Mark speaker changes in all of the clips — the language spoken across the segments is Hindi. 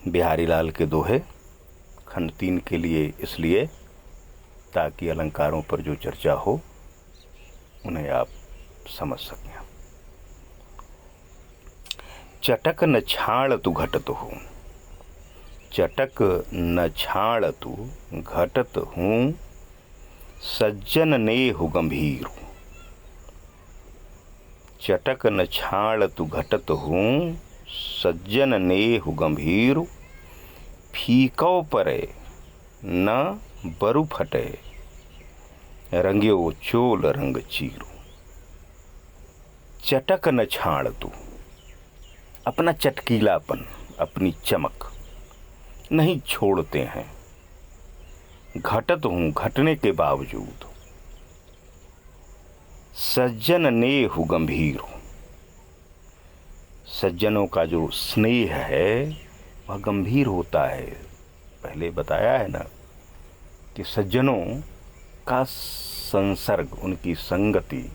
Speaker 1: बिहारी लाल के दोहे खंड 3 के लिए इसलिए ताकि अलंकारों पर जो चर्चा हो उन्हें आप समझ सकें। चटक न छाड़ तू घटत हूँ, चटक न छाड़ तू घटत हूँ, सज्जन नेहु गंभीर। चटक न छाड़ तू घटत हूँ, सज्जन नेहु गंभीर। फीको परे न बरु फटे, रंग्यो चोल रंग चीरू। चटक न छाड़ तू, अपना चटकीलापन, अपनी चमक नहीं छोड़ते हैं। घटत हूँ घटने के बावजूद, सज्जन नेहु गंभीर। सज्जनों का जो स्नेह है वह गंभीर होता है। पहले बताया है ना कि सज्जनों का संसर्ग, उनकी संगति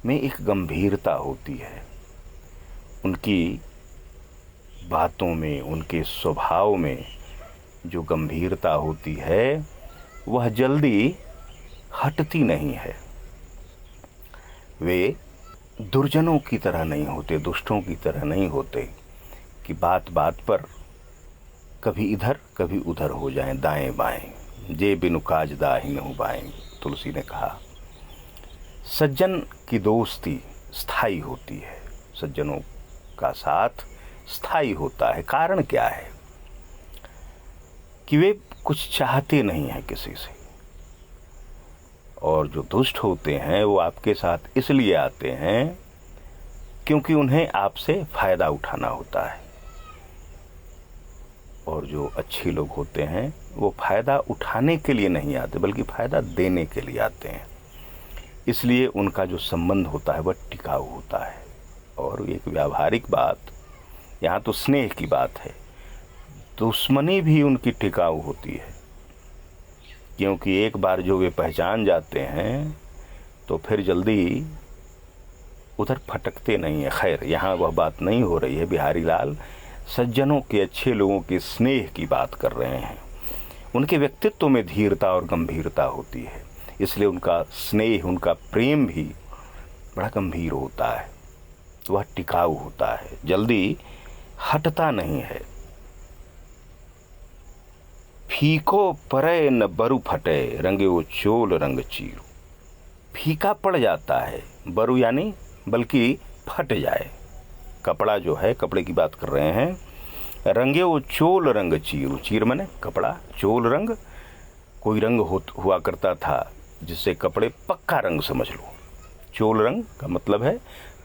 Speaker 1: में एक गंभीरता होती है। उनकी बातों में, उनके स्वभाव में जो गंभीरता होती है वह जल्दी हटती नहीं है। वे दुर्जनों की तरह नहीं होते, दुष्टों की तरह नहीं होते कि बात बात पर कभी इधर कभी उधर हो जाएं, दाएं बाएं। जे बिनु काज दाहि न बाएं, तुलसी ने कहा। सज्जन की दोस्ती स्थायी होती है, सज्जनों का साथ स्थायी होता है। कारण क्या है कि वे कुछ चाहते नहीं हैं किसी से, और जो दुष्ट होते हैं वो आपके साथ इसलिए आते हैं क्योंकि उन्हें आपसे फायदा उठाना होता है। और जो अच्छे लोग होते हैं वो फायदा उठाने के लिए नहीं आते बल्कि फायदा देने के लिए आते हैं। इसलिए उनका जो संबंध होता है वह टिकाऊ होता है। और एक व्यावहारिक बात, यहाँ तो स्नेह की बात है, दुश्मनी भी उनकी टिकाऊ होती है, क्योंकि एक बार जो वे पहचान जाते हैं तो फिर जल्दी उधर फटकते नहीं है। खैर, यहाँ वह बात नहीं हो रही है। बिहारी लाल सज्जनों के, अच्छे लोगों के स्नेह की बात कर रहे हैं। उनके व्यक्तित्व में धीरता और गंभीरता होती है, इसलिए उनका स्नेह, उनका प्रेम भी बड़ा गंभीर होता है। वह टिकाऊ होता है, जल्दी हटता नहीं है। फीको परे न बरु फटे, रंग्यो चोल रंग चीरू। फीका पड़ जाता है, बरु यानी बल्कि फट जाए। कपड़ा जो है, कपड़े की बात कर रहे हैं। रंग्यो चोल रंग चीरू, चीर मने कपड़ा, चोल रंग कोई रंग हुआ करता था जिससे कपड़े पक्का रंग समझ लो। चोल रंग का मतलब है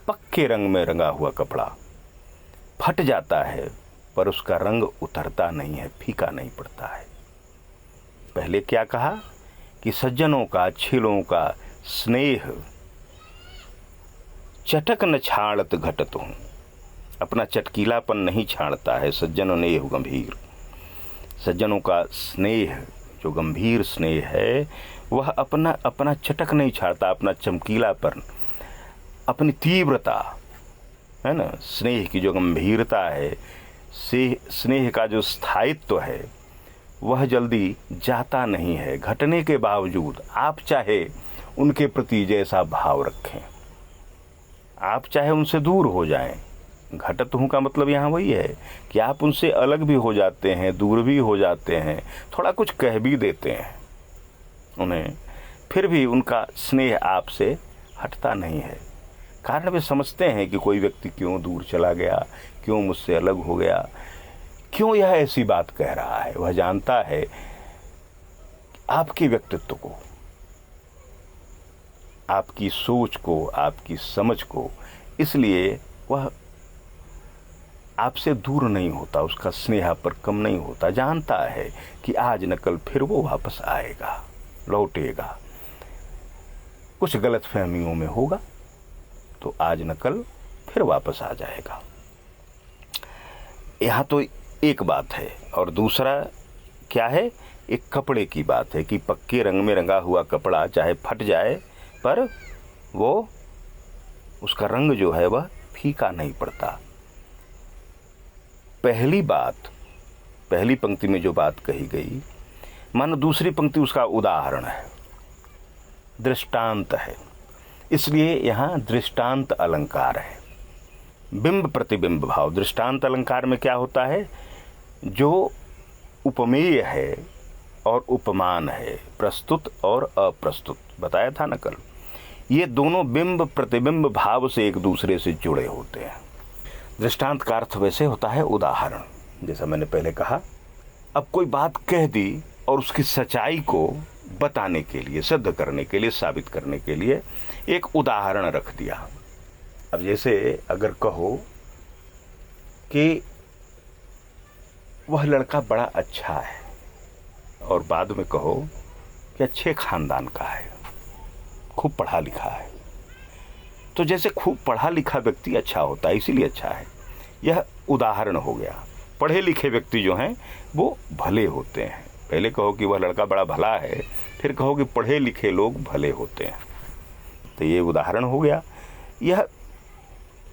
Speaker 1: पक्के रंग में रंगा हुआ कपड़ा। फट जाता है पर उसका रंग उतरता नहीं है, फीका नहीं पड़ता है। पहले क्या कहा कि सज्जनों का, अच्छे लोगों का स्नेह चटक न छाड़त घटत हूँ, अपना चटकीलापन नहीं छाड़ता है। सज्जनों ने यह गंभीर, सज्जनों का स्नेह जो गंभीर स्नेह है वह अपना चटक नहीं छाड़ता, अपना चमकीलापन, अपनी तीव्रता है ना, स्नेह की जो गंभीरता है, स्नेह का जो स्थायित्व है वह जल्दी जाता नहीं है। घटने के बावजूद आप चाहे उनके प्रति जैसा भाव रखें, आप चाहे उनसे दूर हो जाएं, घटत हूँ का मतलब यहाँ वही है कि आप उनसे अलग भी हो जाते हैं, दूर भी हो जाते हैं, थोड़ा कुछ कह भी देते हैं उन्हें, फिर भी उनका स्नेह आपसे हटता नहीं है। कारण वे समझते हैं कि कोई व्यक्ति क्यों दूर चला गया, क्यों मुझसे अलग हो गया, क्यों यह ऐसी बात कह रहा है। वह जानता है आपके व्यक्तित्व को, आपकी सोच को, आपकी समझ को, इसलिए वह आपसे दूर नहीं होता, उसका स्नेह आप पर कम नहीं होता। जानता है कि आज न कल फिर वो वापस आएगा, लौटेगा। कुछ गलतफहमियों में होगा तो आज न कल फिर वापस आ जाएगा। यहाँ तो एक बात है। और दूसरा क्या है, एक कपड़े की बात है कि पक्के रंग में रंगा हुआ कपड़ा चाहे फट जाए पर वो उसका रंग जो है वह फीका नहीं पड़ता। पहली बात पहली पंक्ति में जो बात कही गई, मानो दूसरी पंक्ति उसका उदाहरण है, दृष्टांत है। इसलिए यहाँ दृष्टांत अलंकार है। बिंब प्रतिबिंब भाव। दृष्टांत अलंकार में क्या होता है, जो उपमेय है और उपमान है, प्रस्तुत और अप्रस्तुत, बताया था ना कल, ये दोनों बिंब प्रतिबिंब भाव से एक दूसरे से जुड़े होते हैं। दृष्टांत का अर्थ वैसे होता है उदाहरण, जैसा मैंने पहले कहा। अब कोई बात कह दी और उसकी सच्चाई को बताने के लिए, सिद्ध करने के लिए, साबित करने के लिए एक उदाहरण रख दिया। अब जैसे अगर कहो कि वह लड़का बड़ा अच्छा है और बाद में कहो कि अच्छे खानदान का है, खूब पढ़ा लिखा है, तो जैसे खूब पढ़ा लिखा व्यक्ति अच्छा होता है इसीलिए अच्छा है, यह उदाहरण हो गया। पढ़े लिखे व्यक्ति जो हैं वो भले होते हैं। पहले कहो कि वह लड़का बड़ा भला है, फिर कहो कि पढ़े लिखे लोग भले होते हैं, तो ये उदाहरण हो गया, यह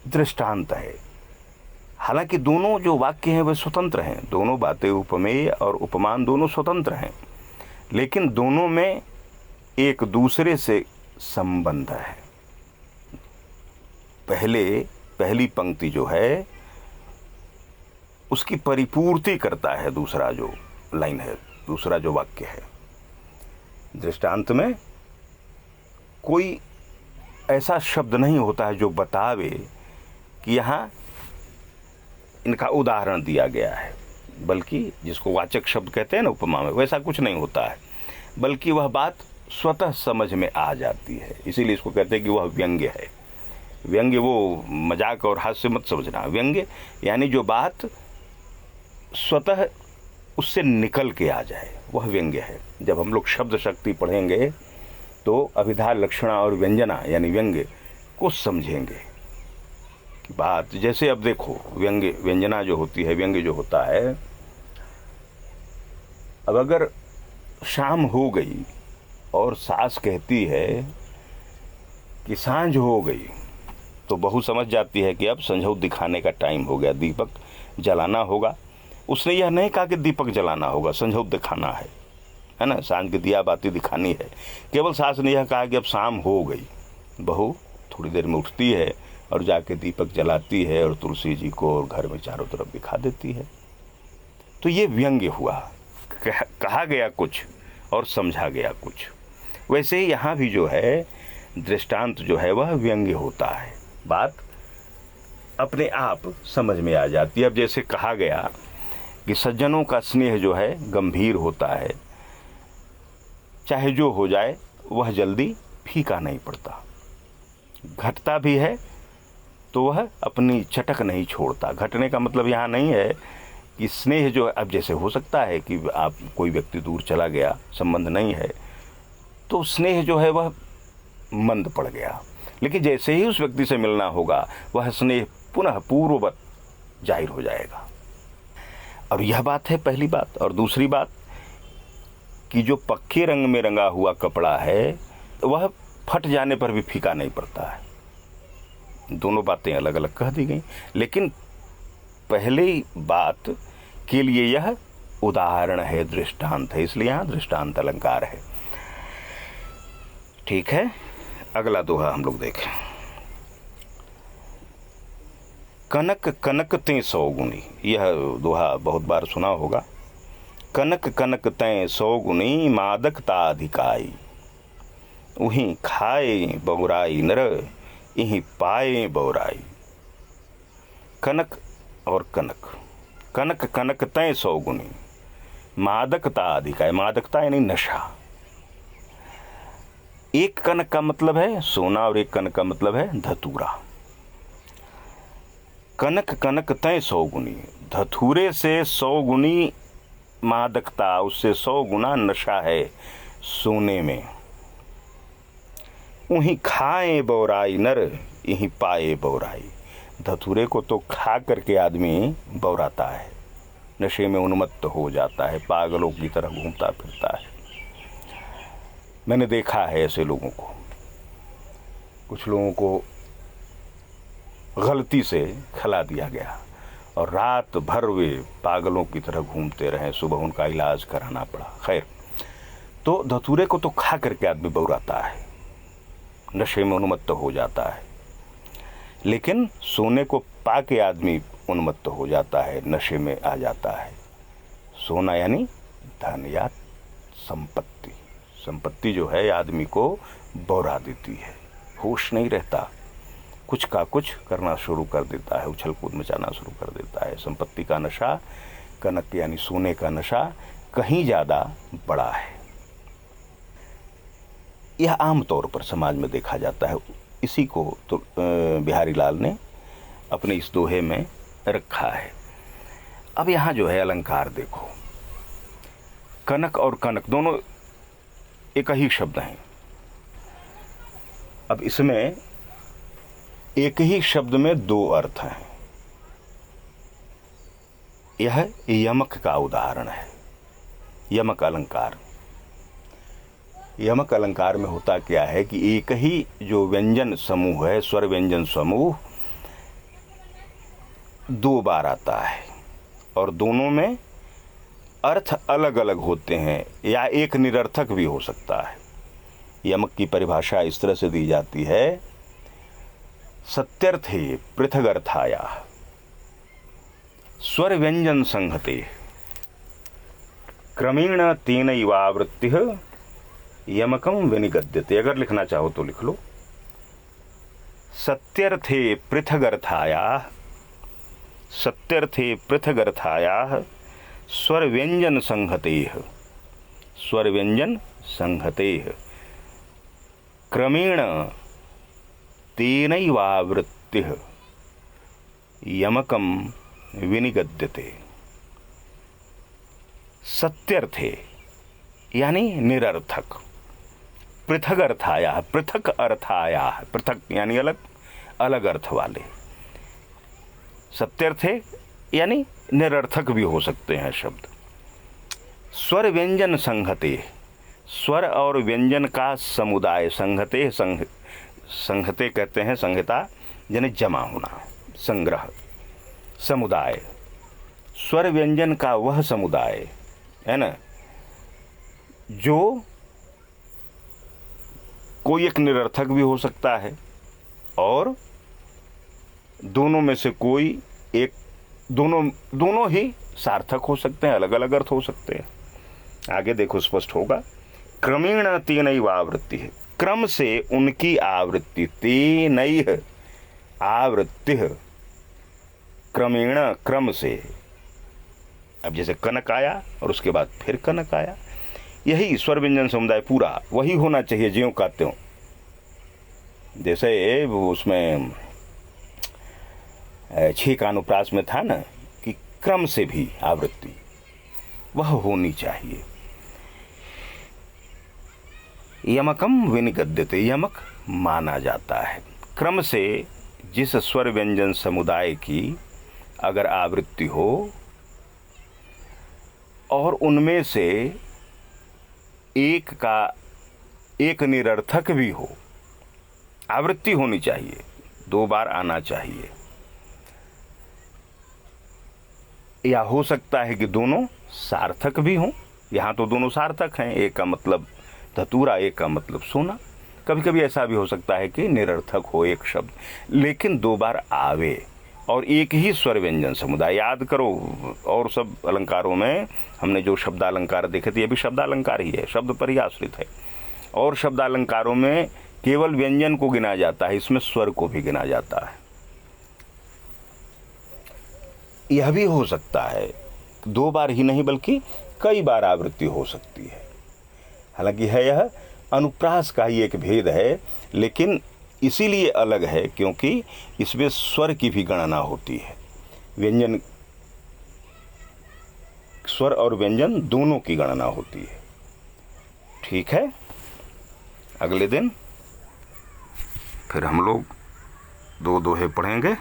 Speaker 1: दृष्टांत है। हालांकि दोनों जो वाक्य हैं वे स्वतंत्र हैं, दोनों बातें, उपमेय और उपमान दोनों स्वतंत्र हैं, लेकिन दोनों में एक दूसरे से संबंध है। पहली पंक्ति जो है उसकी परिपूर्ति करता है दूसरा जो लाइन है, दूसरा जो वाक्य है। दृष्टांत में कोई ऐसा शब्द नहीं होता है जो बतावे कि यहाँ इनका उदाहरण दिया गया है, बल्कि जिसको वाचक शब्द कहते हैं ना उपमा में, वैसा कुछ नहीं होता है, बल्कि वह बात स्वतः समझ में आ जाती है। इसीलिए इसको कहते हैं कि वह व्यंग्य है। व्यंग्य वो मजाक और हास्य मत समझना, व्यंग्य यानी जो बात स्वतः उससे निकल के आ जाए, वह व्यंग्य है। जब हम लोग शब्द शक्ति पढ़ेंगे तो अभिधा, लक्षणा और व्यंजना यानी व्यंग्य को समझेंगे कि बात, जैसे अब देखो व्यंग्य, व्यंजना जो होती है, व्यंग्य जो होता है, अब अगर शाम हो गई और सास कहती है कि सांझ हो गई, तो बहू समझ जाती है कि अब संझौ दिखाने का टाइम हो गया, दीपक जलाना होगा। उसने यह नहीं कहा कि दीपक जलाना होगा, संझौ दिखाना है ना, सांझ की दिया बाती दिखानी है। केवल सास ने यह कहा कि अब शाम हो गई। बहू थोड़ी देर में उठती है और जाके दीपक जलाती है और तुलसी जी को और घर में चारों तरफ दिखा देती है। तो ये व्यंग्य हुआ, कहा गया कुछ और समझा गया कुछ। वैसे ही यहाँ भी जो है दृष्टांत जो है वह व्यंग्य होता है, बात अपने आप समझ में आ जाती है। अब जैसे कहा गया कि सज्जनों का स्नेह जो है गंभीर होता है, चाहे जो हो जाए वह जल्दी फीका नहीं पड़ता, घटता भी है तो वह अपनी चटक नहीं छोड़ता। घटने का मतलब यहाँ नहीं है कि स्नेह जो है, अब जैसे हो सकता है कि आप कोई व्यक्ति दूर चला गया, संबंध नहीं है, तो स्नेह जो है वह मंद पड़ गया, लेकिन जैसे ही उस व्यक्ति से मिलना होगा वह स्नेह पुनः पूर्ववत जाहिर हो जाएगा। और यह बात है पहली बात। और दूसरी बात कि जो पक्के रंग में रंगा हुआ कपड़ा है वह फट जाने पर भी फीका नहीं पड़ता है। दोनों बातें अलग अलग कह दी गई, लेकिन पहली बात के लिए यह उदाहरण है, दृष्टांत है, इसलिए यहाँ दृष्टांत अलंकार है। ठीक है, अगला दोहा हम लोग देखें। कनक कनक तें 100 गुनी, यह दोहा बहुत बार सुना होगा। कनक कनक तें 100 गुनी, मादकता अधिकाई, उहीं खाए बौराई नर, इहीं पाए बौराई। कनक और कनक, कनक कनक तें 100 गुनी, मादकता अधिकाई, मादकता यानी नशा। एक कनक का मतलब है सोना और एक कनक का मतलब है धतूरा। कनक कनक तें 100 गुनी, धतूरे से 100 गुनी मादकता, उससे 100 गुना नशा है सोने में। उहीं खाए बौराई नर, यहीं पाए बौराई। धतूरे को तो खा करके आदमी बौराता है, नशे में उन्मत्त हो जाता है, पागलों की तरह घूमता फिरता है। मैंने देखा है ऐसे लोगों को। कुछ लोगों को गलती से खिला दिया गया और रात भर वे पागलों की तरह घूमते रहे। सुबह उनका इलाज कराना पड़ा। खैर, तो धतूरे को तो खा करके आदमी बौराता है, नशे में उन्मत्त हो जाता है, लेकिन सोने को पा के आदमी उन्मत्त हो जाता है, नशे में आ जाता है। सोना यानी धन या संपत्ति। संपत्ति जो है आदमी को बौरा देती है, होश नहीं रहता, कुछ का कुछ करना शुरू कर देता है, उछल कूद मचाना शुरू कर देता है। संपत्ति का नशा, कनक यानी सोने का नशा कहीं ज़्यादा बड़ा है। यह आम तौर पर समाज में देखा जाता है। इसी को तो बिहारी लाल ने अपने इस दोहे में रखा है। अब यहाँ जो है अलंकार देखो, कनक और कनक दोनों एक ही शब्द हैं। अब इसमें एक ही शब्द में दो अर्थ हैं। यह यमक का उदाहरण है, यमक अलंकार। यमक अलंकार में होता क्या है कि एक ही जो व्यंजन समूह है, स्वर व्यंजन समूह, दो बार आता है और दोनों में अर्थ अलग अलग होते हैं या एक निरर्थक भी हो सकता है। यमक की परिभाषा इस तरह से दी जाती है, सत्यर्थे पृथगर्थाया स्वर व्यंजन संहते क्रमेण तेनैवावृत्तिः यमकम विनिगद्यते। अगर लिखना चाहो तो लिख लो, सत्यर्थे पृथगर्थाया, सत्यर्थे पृथगर्थाया स्वर व्यंजन संहतेः, स्वर व्यंजन संहतेः क्रमेण तेनैवावृत्तिः यमकम विनिगद्यते। सत्यर्थे यानी निरर्थक, पृथक अर्थाया, पृथक अर्थाया, पृथक यानी अलग, अलग अर्थ वाले। सत्यर्थे यानी निरर्थक भी हो सकते हैं शब्द। स्वर व्यंजन संहते, स्वर और व्यंजन का समुदाय, संहते, संहते कहते हैं संहिता यानी जमा होना, संग्रह, समुदाय। स्वर व्यंजन का वह समुदाय है ना, जो कोई एक निरर्थक भी हो सकता है और दोनों में से कोई एक, दोनों ही सार्थक हो सकते हैं, अलग अलग अर्थ हो सकते हैं। आगे देखो स्पष्ट होगा। क्रमेण तेनैवावृत्ति है, क्रम से उनकी आवृत्ति, तेनैः आवृत्ति, क्रमेण क्रम से। अब जैसे कनक आया और उसके बाद फिर कनक आया, यही स्वर व्यंजन समुदाय पूरा वही होना चाहिए ज्यों का त्यों। जैसे उसमें 6 का अनुप्रास में था ना कि क्रम से भी आवृत्ति वह होनी चाहिए। यमकम विनिगद्यते, यमक माना जाता है। क्रम से जिस स्वर व्यंजन समुदाय की अगर आवृत्ति हो और उनमें से एक निरर्थक भी हो, आवृत्ति होनी चाहिए, 2 बार आना चाहिए। या हो सकता है कि दोनों सार्थक भी हों, यहाँ तो दोनों सार्थक हैं, एक का मतलब धतूरा, एक का मतलब सोना। कभी कभी ऐसा भी हो सकता है कि निरर्थक हो एक शब्द, लेकिन 2 बार आवे और एक ही स्वर व्यंजन समुदाय। याद करो, और सब अलंकारों में हमने जो शब्दालंकार देखे थे, ये भी शब्दालंकार ही है, शब्द पर ही आश्रित है। और शब्दालंकारों में केवल व्यंजन को गिना जाता है, इसमें स्वर को भी गिना जाता है। यह भी हो सकता है 2 बार ही नहीं बल्कि कई बार आवृत्ति हो सकती है। हालांकि है यह अनुप्रास का ही एक भेद है, लेकिन इसीलिए अलग है क्योंकि इसमें स्वर की भी गणना होती है। व्यंजन, स्वर और व्यंजन दोनों की गणना होती है। ठीक है, अगले दिन फिर हम लोग 2 दोहे पढ़ेंगे।